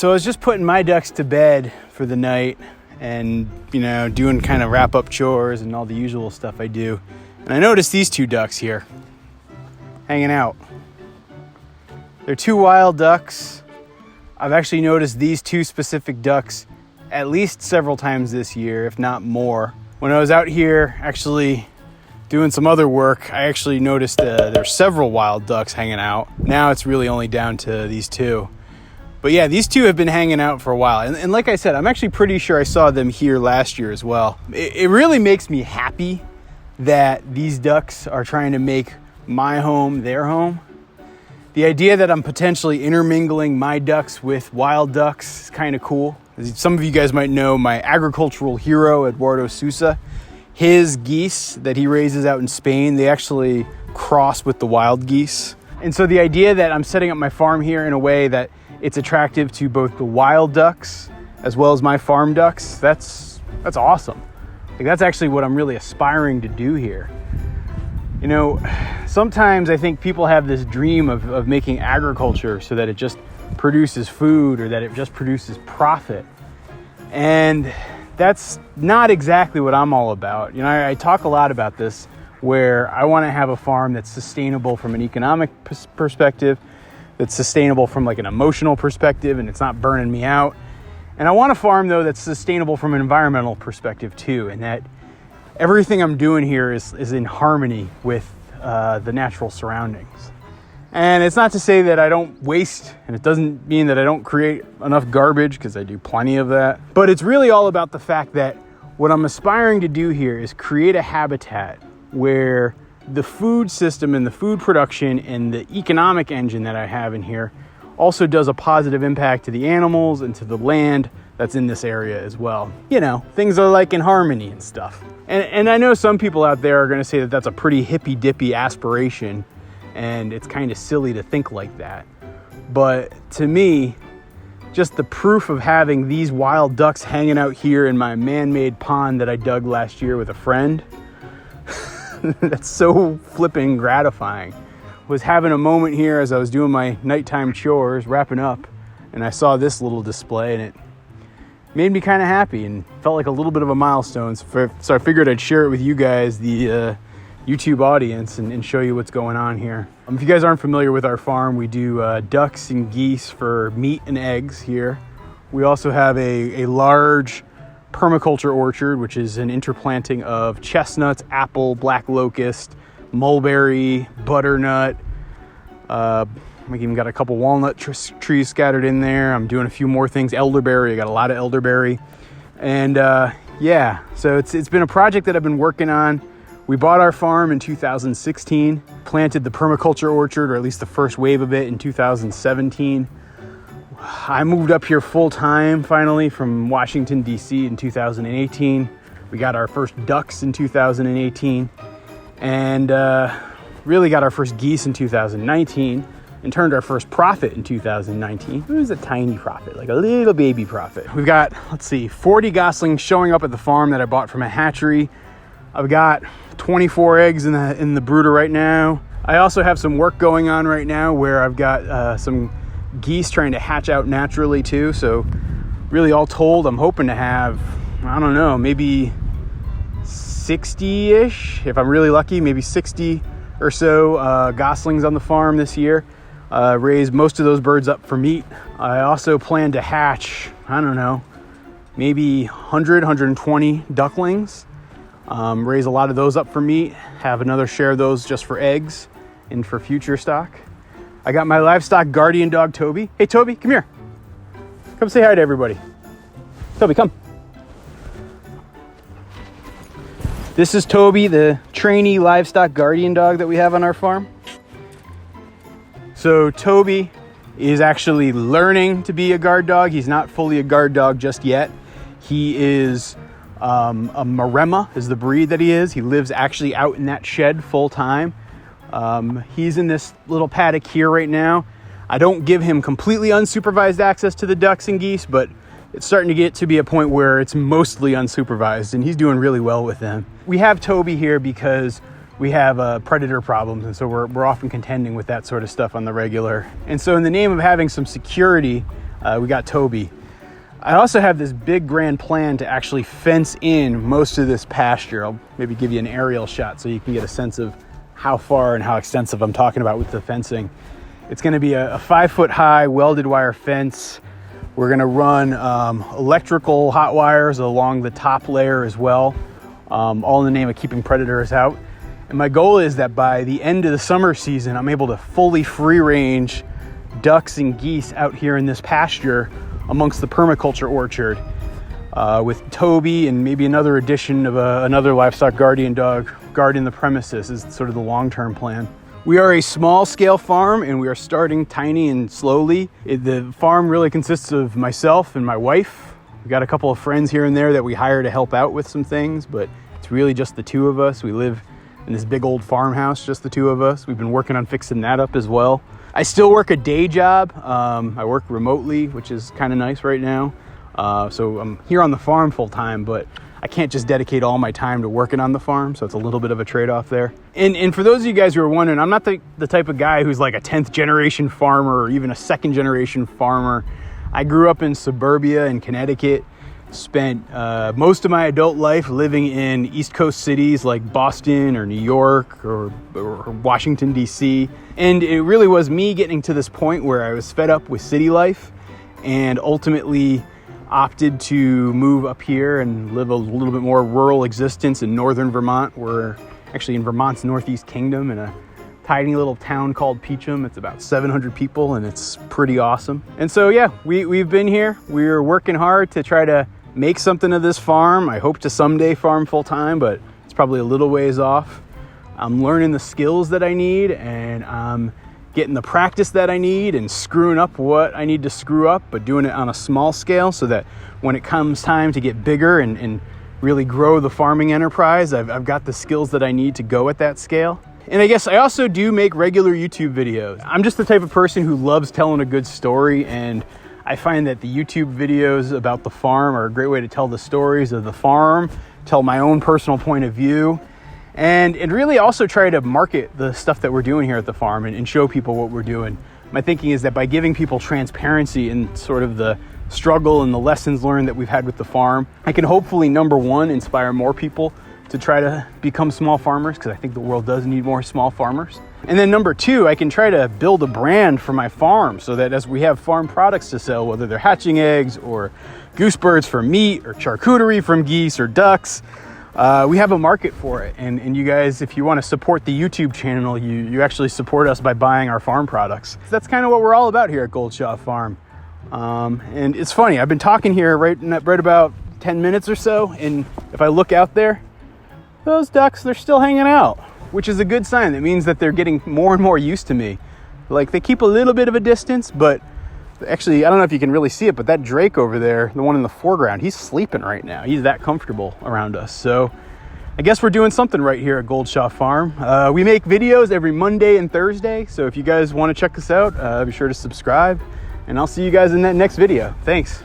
So I was just putting my ducks to bed for the night and, doing kind of wrap up chores and all the usual stuff I do. And I noticed these two ducks here hanging out. They're two wild ducks. I've actually noticed these two specific ducks at least several times this year, if not more. When I was out here actually doing some other work, I actually noticed there's several wild ducks hanging out. Now it's really only down to these two. But yeah, these two have been hanging out for a while. And like I said, I'm actually pretty sure I saw them here last year as well. It really makes me happy that these ducks are trying to make my home their home. The idea that I'm potentially intermingling my ducks with wild ducks is kind of cool. As some of you guys might know, my agricultural hero, Eduardo Sousa, his geese that he raises out in Spain, they actually cross with the wild geese. And so the idea that I'm setting up my farm here in a way that it's attractive to both the wild ducks as well as my farm ducks, that's awesome. Like, that's actually what I'm really aspiring to do here. Sometimes I think people have this dream of making agriculture so that it just produces food or that it just produces profit. And that's not exactly what I'm all about. I talk a lot about this, where I want to have a farm that's sustainable from an economic perspective, that's sustainable from like an emotional perspective, and it's not burning me out. And I want a farm, though, that's sustainable from an environmental perspective too, and that everything I'm doing here is in harmony with the natural surroundings. And it's not to say that I don't waste, and it doesn't mean that I don't create enough garbage, because I do plenty of that. But it's really all about the fact that what I'm aspiring to do here is create a habitat where the food system and the food production and the economic engine that I have in here also does a positive impact to the animals and to the land that's in this area as well. Things are like in harmony and stuff. And I know some people out there are going to say that that's a pretty hippy-dippy aspiration, and it's kind of silly to think like that. But to me, just the proof of having these wild ducks hanging out here in my man-made pond that I dug last year with a friend, that's so flipping gratifying. Was having a moment here as I was doing my nighttime chores, wrapping up, and I saw this little display, and it made me kind of happy and felt like a little bit of a milestone. So I figured I'd share it with you guys, the YouTube audience, and show you what's going on here. If you guys aren't familiar with our farm, we do ducks and geese for meat and eggs here. We also have a large permaculture orchard, which is an interplanting of chestnuts, apple, black locust, mulberry, butternut. We even got a couple walnut trees scattered in there. I'm doing a few more things. Elderberry, I got a lot of elderberry. And so it's been a project that I've been working on. We bought our farm in 2016, planted the permaculture orchard, or at least the first wave of it, in 2017. I moved up here full time finally from Washington, D.C. in 2018. We got our first ducks in 2018, and really got our first geese in 2019, and turned our first profit in 2019. It was a tiny profit, like a little baby profit. We've got, 40 goslings showing up at the farm that I bought from a hatchery. I've got 24 eggs in the brooder right now. I also have some work going on right now where I've got some geese trying to hatch out naturally too. So really, all told, I'm hoping to have, maybe 60-ish, if I'm really lucky, maybe 60 or so goslings on the farm this year. Raise most of those birds up for meat. I also plan to hatch, maybe 100, 120 ducklings. Raise a lot of those up for meat, have another share of those just for eggs and for future stock. I got my Livestock Guardian Dog, Toby. Hey, Toby, come here. Come say hi to everybody. Toby, come. This is Toby, the trainee Livestock Guardian Dog that we have on our farm. So Toby is actually learning to be a guard dog. He's not fully a guard dog just yet. He is a Maremma is the breed that he is. He lives actually out in that shed full time. He's in this little paddock here right now. I don't give him completely unsupervised access to the ducks and geese, but it's starting to get to be a point where it's mostly unsupervised, and he's doing really well with them. We have Toby here because we have predator problems, and so we're often contending with that sort of stuff on the regular. And so in the name of having some security, We got Toby. I also have this big grand plan to actually fence in most of this pasture. I'll maybe give you an aerial shot so you can get a sense of how far and how extensive I'm talking about with the fencing. It's going to be a 5-foot high welded wire fence. We're going to run electrical hot wires along the top layer as well, all in the name of keeping predators out. And my goal is that by the end of the summer season, I'm able to fully free range ducks and geese out here in this pasture amongst the permaculture orchard, with Toby and maybe another addition of another livestock guardian dog guarding the premises is sort of the long-term plan. We are a small-scale farm, and we are starting tiny and slowly. The farm really consists of myself and my wife. We got a couple of friends here and there that we hire to help out with some things, but it's really just the two of us. We live in this big old farmhouse, just the two of us. We've been working on fixing that up as well. I still work a day job. I work remotely, which is kind of nice right now. So I'm here on the farm full time, but I can't just dedicate all my time to working on the farm. So it's a little bit of a trade-off there. And for those of you guys who are wondering, I'm not the type of guy who's like a 10th generation farmer or even a 2nd generation farmer. I grew up in suburbia in Connecticut, spent most of my adult life living in East Coast cities like Boston or New York or Washington, D.C. And it really was me getting to this point where I was fed up with city life and ultimately opted to move up here and live a little bit more rural existence in northern Vermont. We're actually in Vermont's Northeast Kingdom in a tiny little town called Peacham. It's about 700 people and it's pretty awesome. And so yeah, we've been here. We're working hard to try to make something of this farm. I hope to someday farm full time, but it's probably a little ways off. I'm learning the skills that I need, and I'm getting the practice that I need and screwing up what I need to screw up, but doing it on a small scale so that when it comes time to get bigger and really grow the farming enterprise, I've got the skills that I need to go at that scale. And I guess I also do make regular YouTube videos. I'm just the type of person who loves telling a good story, and I find that the YouTube videos about the farm are a great way to tell the stories of the farm, tell my own personal point of view, and really also try to market the stuff that we're doing here at the farm and show people what we're doing. My thinking is that by giving people transparency in sort of the struggle and the lessons learned that we've had with the farm, I can hopefully, number one, inspire more people to try to become small farmers, because I think the world does need more small farmers. And then number two, I can try to build a brand for my farm so that as we have farm products to sell, whether they're hatching eggs or goose birds for meat or charcuterie from geese or ducks, we have a market for it. And you guys, if you want to support the YouTube channel, you actually support us by buying our farm products. That's kind of what we're all about here at Goldshaw Farm. And it's funny, I've been talking here right about 10 minutes or so, and if I look out there, those ducks, they're still hanging out, which is a good sign. That means that they're getting more and more used to me. Like, they keep a little bit of a distance, but actually, I don't know if you can really see it, but that drake over there, the one in the foreground, he's sleeping right now. He's that comfortable around us. So I guess we're doing something right here at Goldshaw Farm. We make videos every Monday and Thursday. So if you guys want to check us out, be sure to subscribe, and I'll see you guys in that next video. Thanks.